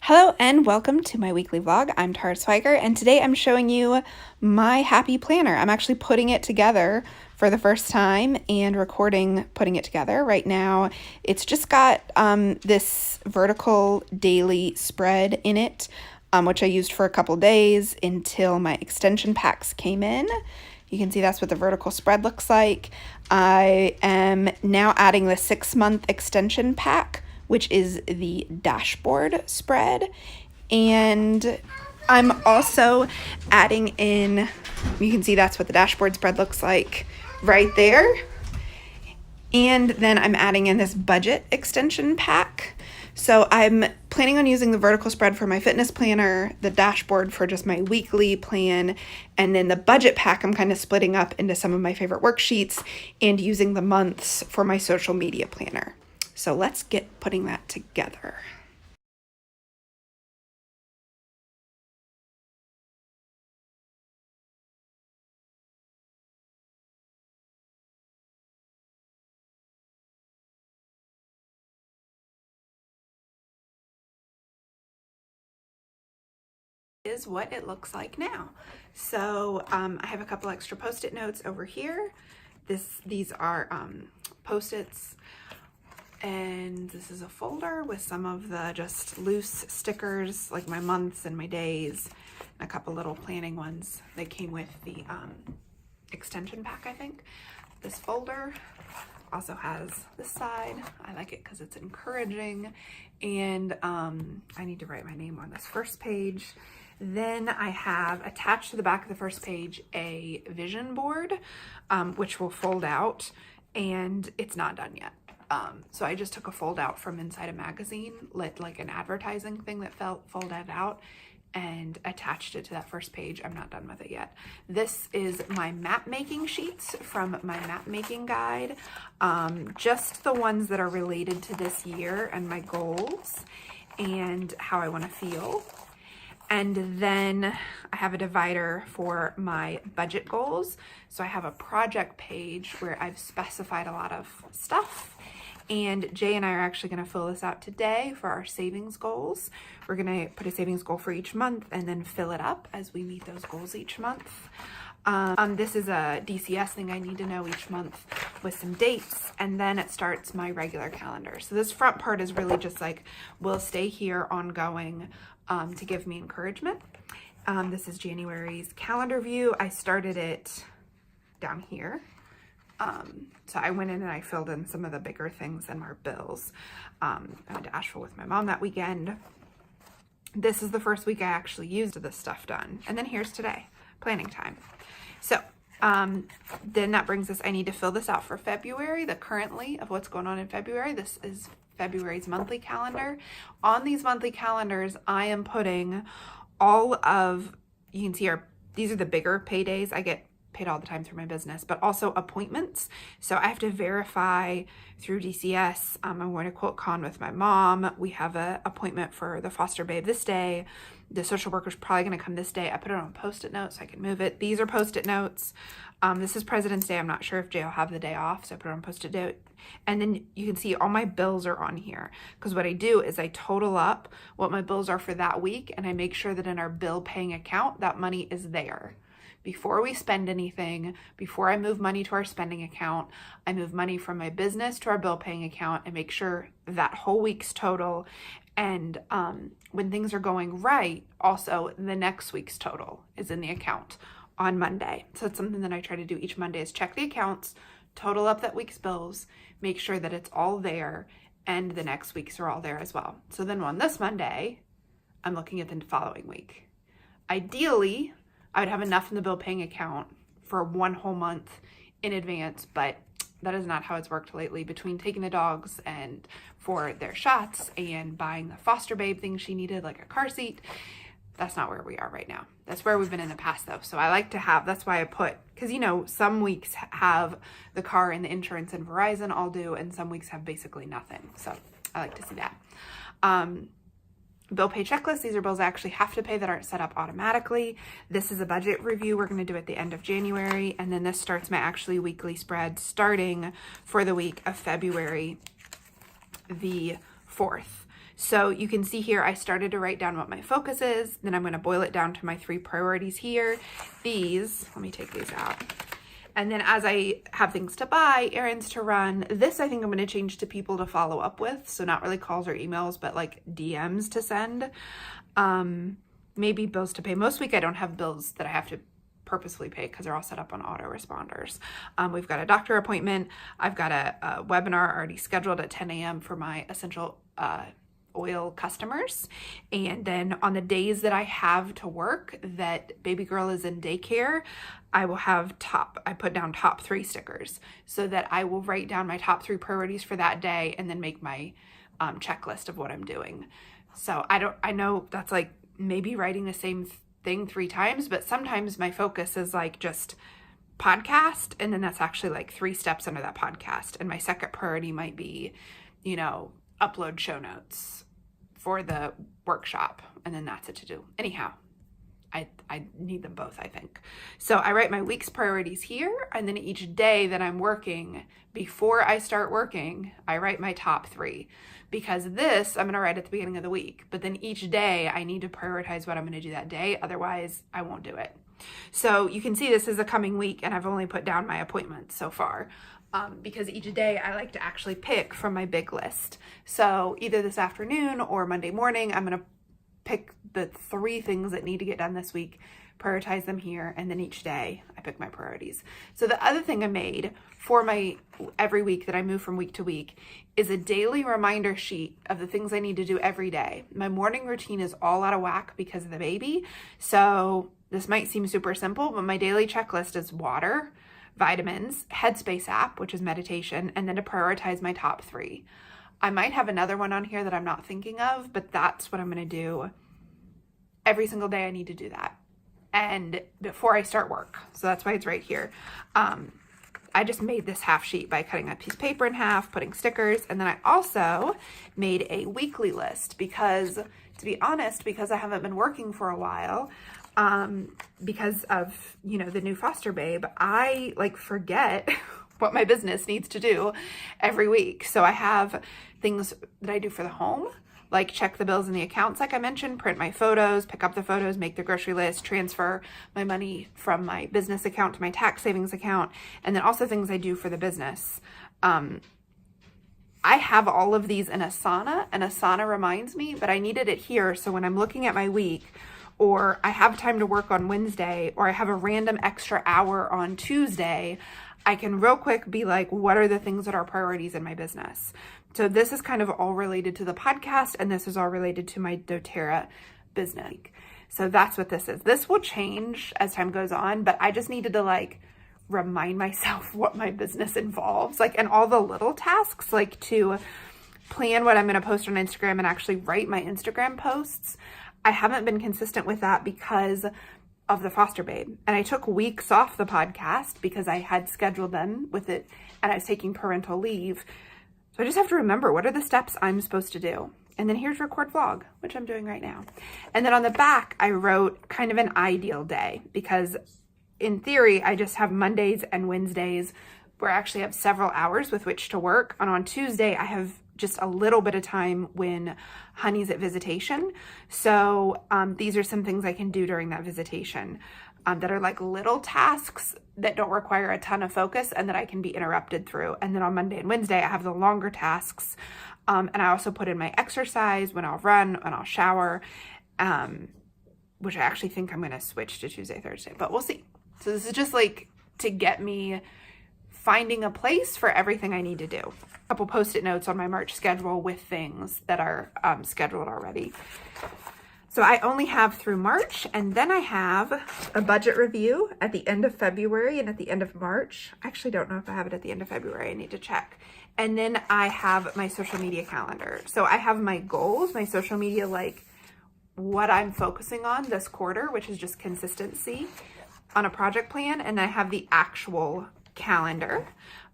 Hello and welcome to my weekly vlog. I'm Swiger, and today I'm showing you my happy planner. I'm actually putting it together for the first time and recording putting it together. Right now it's just got this vertical daily spread in it, which I used for a couple days until my extension packs came in. You can see that's what the vertical spread looks like. I am now adding the 6-month extension pack, which is the dashboard spread. And I'm also adding in, you can see that's what the dashboard spread looks like right there. And then I'm adding in this budget extension pack. So I'm planning on using the vertical spread for my fitness planner, the dashboard for just my weekly plan, and then the budget pack I'm kind of splitting up into some of my favorite worksheets and using the months for my social media planner. So let's get putting that together. Is what it looks like now. So I have a couple extra post-it notes over here. These are post-its, and this is a folder with some of the just loose stickers, like my months and my days, and a couple little planning ones that came with the extension pack, I think. This folder also has this side. I like it because it's encouraging, and I need to write my name on this first page. Then I have attached to the back of the first page a vision board, which will fold out, and it's not done yet. So I just took a fold out from inside a magazine, like an advertising thing that folded out, and attached it to that first page. I'm not done with it yet. This is my map making sheets from my map making guide, just the ones that are related to this year and my goals and how I want to feel. And then I have a divider for my budget goals. So I have a project page where I've specified a lot of stuff. And Jay and I are actually going to fill this out today for our savings goals. We're going to put a savings goal for each month and then fill it up as we meet those goals each month. This is a DCS thing I need to know each month with some dates, and then it starts my regular calendar. So this front part is really just like, we'll stay here ongoing to give me encouragement. This is January's calendar view. I started it down here. So I went in and I filled in some of the bigger things and our bills. I went to Asheville with my mom that weekend. This is the first week I actually used this stuff done. And then here's today, planning time. So then that brings us, I need to fill this out for February, the currently of what's going on in February. This is February's monthly calendar. On these monthly calendars, I am putting all of, you can see these are the bigger paydays. I get paid all the time through my business, but also appointments. So I have to verify through DCS. I'm going to QuiltCon with my mom. We have an appointment for the foster babe this day. The social worker's probably going to come this day. I put it on a post-it note so I can move it. These are post-it notes. This is President's Day. I'm not sure if Jay will have the day off, so I put it on post-it note. And then you can see all my bills are on here, because what I do is I total up what my bills are for that week, and I make sure that in our bill paying account, that money is there. Before we spend anything, before I move money to our spending account, I move money from my business to our bill paying account and make sure that whole week's total. And when things are going right, also the next week's total is in the account on Monday. So it's something that I try to do each Monday, is check the accounts, total up that week's bills, make sure that it's all there, and the next week's are all there as well. So then on this Monday, I'm looking at the following week. Ideally, I would have enough in the bill paying account for one whole month in advance, but that is not how it's worked lately. Between taking the dogs and for their shots and buying the foster babe thing she needed, like a car seat, that's not where we are right now. That's where we've been in the past though. So I like to have, that's why I put, because you know, some weeks have the car and the insurance and Verizon all do, and some weeks have basically nothing. So I like to see that. Bill pay checklist. These are bills I actually have to pay that aren't set up automatically. This is a budget review we're going to do at the end of January. And then this starts my actually weekly spread starting for the week of February the 4th. So you can see here, I started to write down what my focus is. Then I'm going to boil it down to my 3 priorities here. These, let me take these out. And then as I have things to buy, errands to run, this I think I'm going to change to people to follow up with. So not really calls or emails, but like DMs to send. Maybe bills to pay. Most week I don't have bills that I have to purposefully pay because they're all set up on autoresponders. We've got a doctor appointment. I've got a webinar already scheduled at 10 a.m. for my essential oil customers. And then on the days that I have to work that baby girl is in daycare, I will have I put down top 3 stickers so that I will write down my top 3 priorities for that day and then make my checklist of what I'm doing. So I know that's like maybe writing the same thing 3 times, but sometimes my focus is like just podcast, and then that's actually like 3 steps under that podcast. And my second priority might be, you know, upload show notes for the workshop, and then that's it to do. Anyhow, I need them both, I think. So I write my week's priorities here, and then each day that I'm working, before I start working, I write my top 3. Because this, I'm going to write at the beginning of the week, but then each day I need to prioritize what I'm going to do that day. Otherwise, I won't do it. So you can see this is a coming week, and I've only put down my appointments so far. Because each day I like to actually pick from my big list. So either this afternoon or Monday morning, I'm going to pick the 3 things that need to get done this week, prioritize them here, and then each day I pick my priorities. So the other thing I made for my every week that I move from week to week is a daily reminder sheet of the things I need to do every day. My morning routine is all out of whack because of the baby. So this might seem super simple, but my daily checklist is water, vitamins, Headspace app, which is meditation, and then to prioritize my top 3. I might have another one on here that I'm not thinking of, but that's what I'm going to do. Every single day I need to do that. And before I start work. So that's why it's right here. I just made this half sheet by cutting that piece of paper in half, putting stickers, and then I also made a weekly list because, to be honest, because I haven't been working for a while, because of, you know, the new foster babe, I like forget what my business needs to do every week. So I have things that I do for the home, like check the bills and the accounts, like I mentioned, print my photos, pick up the photos, make the grocery list, transfer my money from my business account to my tax savings account, and then also things I do for the business. I have all of these in Asana, and Asana reminds me, but I needed it here. So when I'm looking at my week, or I have time to work on Wednesday, or I have a random extra hour on Tuesday, I can real quick be like, what are the things that are priorities in my business? So this is kind of all related to the podcast, and this is all related to my doTERRA business. So that's what this is. This will change as time goes on, but I just needed to like remind myself what my business involves, like, and all the little tasks, like to plan what I'm going to post on Instagram and actually write my Instagram posts. I haven't been consistent with that because of the foster babe. And I took weeks off the podcast because I had scheduled them with it and I was taking parental leave. So I just have to remember, what are the steps I'm supposed to do? And then here's record vlog, which I'm doing right now. And then on the back, I wrote kind of an ideal day because in theory, I just have Mondays and Wednesdays where I actually have several hours with which to work. And on Tuesday, I have just a little bit of time when Honey's at visitation. So these are some things I can do during that visitation that are like little tasks that don't require a ton of focus and that I can be interrupted through. And then on Monday and Wednesday, I have the longer tasks. And I also put in my exercise, when I'll run, when I'll shower, which I actually think I'm going to switch to Tuesday, Thursday, but we'll see. So this is just like to get me finding a place for everything I need to do. A couple Post-it notes on my March schedule with things that are scheduled already. So I only have through March, and then I have a budget review at the end of February and at the end of March. I actually don't know if I have it at the end of February. I need to check. And then I have my social media calendar. So I have my goals, my social media, like what I'm focusing on this quarter, which is just consistency on a project plan. And I have the actual calendar.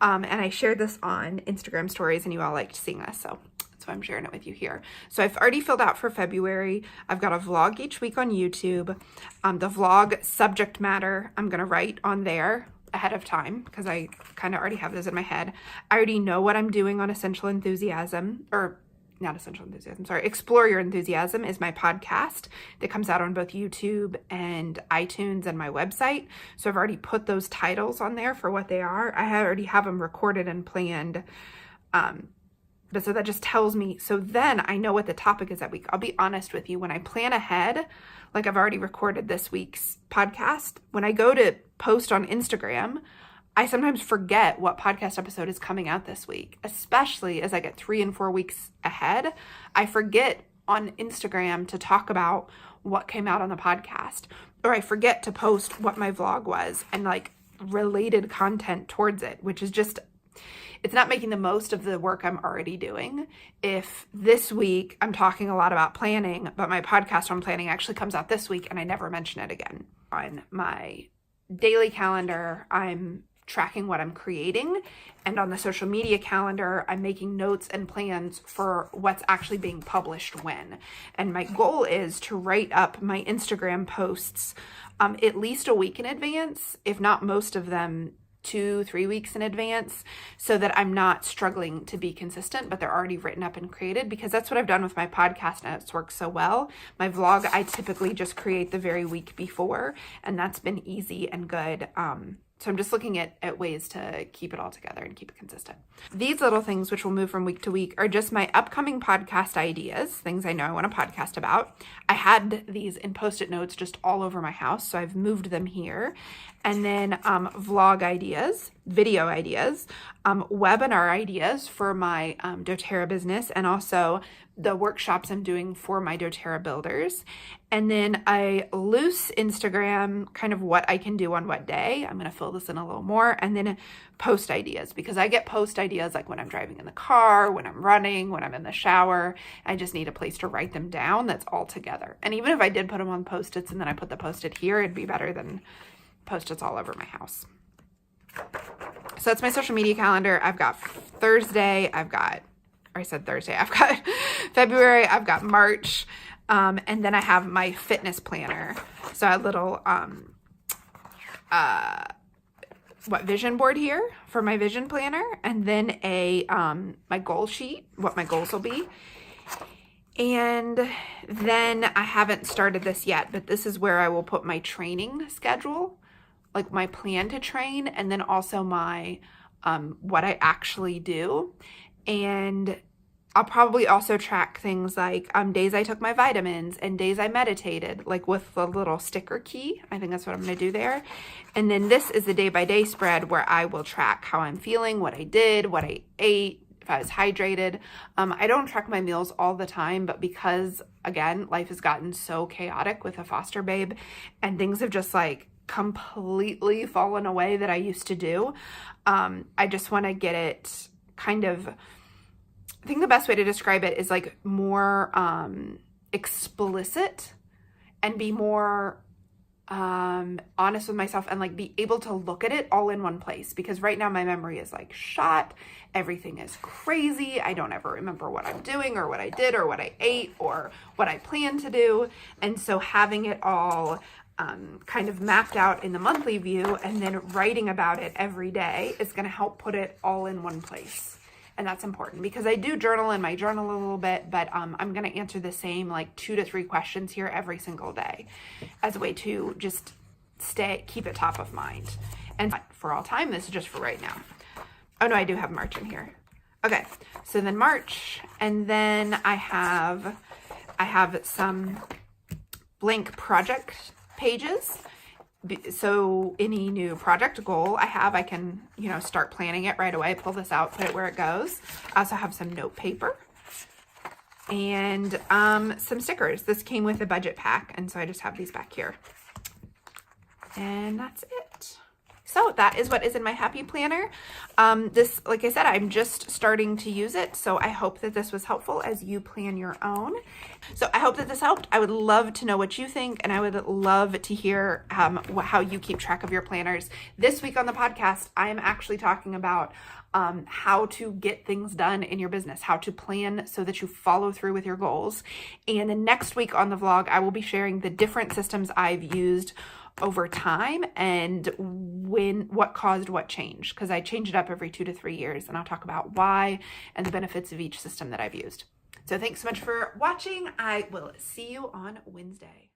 And I shared this on Instagram stories and you all liked seeing this. So I'm sharing it with you here. So I've already filled out for February. I've got a vlog each week on YouTube. The vlog subject matter I'm going to write on there ahead of time because I kind of already have this in my head. I already know what I'm doing on Essential Enthusiasm, or not Essential Enthusiasm, sorry, Explore Your Enthusiasm is my podcast that comes out on both YouTube and iTunes and my website. So I've already put those titles on there for what they are. I already have them recorded and planned. But so that just tells me, so then I know what the topic is that week. I'll be honest with you, when I plan ahead, like I've already recorded this week's podcast, when I go to post on Instagram, I sometimes forget what podcast episode is coming out this week, especially as I get 3 and 4 weeks ahead. I forget on Instagram to talk about what came out on the podcast, or I forget to post what my vlog was and like related content towards it, which is just, it's not making the most of the work I'm already doing. If this week I'm talking a lot about planning, but my podcast on planning actually comes out this week and I never mention it again. On my daily calendar, I'm tracking what I'm creating, and on the social media calendar, I'm making notes and plans for what's actually being published when. And my goal is to write up my Instagram posts at least a week in advance, if not most of them 2-3 weeks in advance, so that I'm not struggling to be consistent, but they're already written up and created, because that's what I've done with my podcast and it's worked so well. My vlog, I typically just create the very week before, and that's been easy and good. So I'm just looking at ways to keep it all together and keep it consistent. These little things, which will move from week to week, are just my upcoming podcast ideas, things I know I want to podcast about. I had these in Post-it notes just all over my house, so I've moved them here. And then vlog ideas, video ideas, webinar ideas for my doTERRA business, and also the workshops I'm doing for my doTERRA builders. And then a loose Instagram, kind of what I can do on what day. I'm going to fill this in a little more. And then post ideas, because I get post ideas like when I'm driving in the car, when I'm running, when I'm in the shower. I just need a place to write them down that's all together. And even if I did put them on Post-its and then I put the Post-it here, it'd be better than Post-its all over my house. So that's my social media calendar. I've got Thursday, I've got February, I've got March, and then I have my fitness planner. So a little, vision board here for my vision planner, and then my goal sheet, what my goals will be. And then I haven't started this yet, but this is where I will put my training schedule, like my plan to train, and then also my, what I actually do. And I'll probably also track things like days I took my vitamins and days I meditated, like with the little sticker key. I think that's what I'm going to do there. And then this is the day-by-day spread where I will track how I'm feeling, what I did, what I ate, if I was hydrated. I don't track my meals all the time, but because, again, life has gotten so chaotic with a foster babe and things have just like completely fallen away that I used to do, I just want to get it kind of, I think the best way to describe it is like more explicit and be more honest with myself, and like be able to look at it all in one place, because right now my memory is like shot. Everything is crazy. I don't ever remember what I'm doing or what I did or what I ate or what I plan to do. And so having it all kind of mapped out in the monthly view and then writing about it every day is going to help put it all in one place. And that's important, because I do journal in my journal a little bit, but I'm going to answer the same like 2 to 3 questions here every single day as a way to just keep it top of mind. And for all time, this is just for right now. Oh no, I do have March in here. Okay, so then March, and then I have some blank project pages. So any new project goal I can, start planning it right away, pull this out, put it where it goes. I also have some note paper and some stickers. This came with a budget pack, and so I just have these back here. And that's it. So that is what is in my Happy Planner. This, like I said, I'm just starting to use it, so I hope that this was helpful as you plan your own. So I hope that this helped. I would love to know what you think, and I would love to hear how you keep track of your planners. This week on the podcast, I am actually talking about how to get things done in your business, how to plan so that you follow through with your goals. And then next week on the vlog, I will be sharing the different systems I've used over time and what caused what change, because I change it up every 2 to 3 years, and I'll talk about why and the benefits of each system that I've used. So thanks so much for watching. I will see you on Wednesday.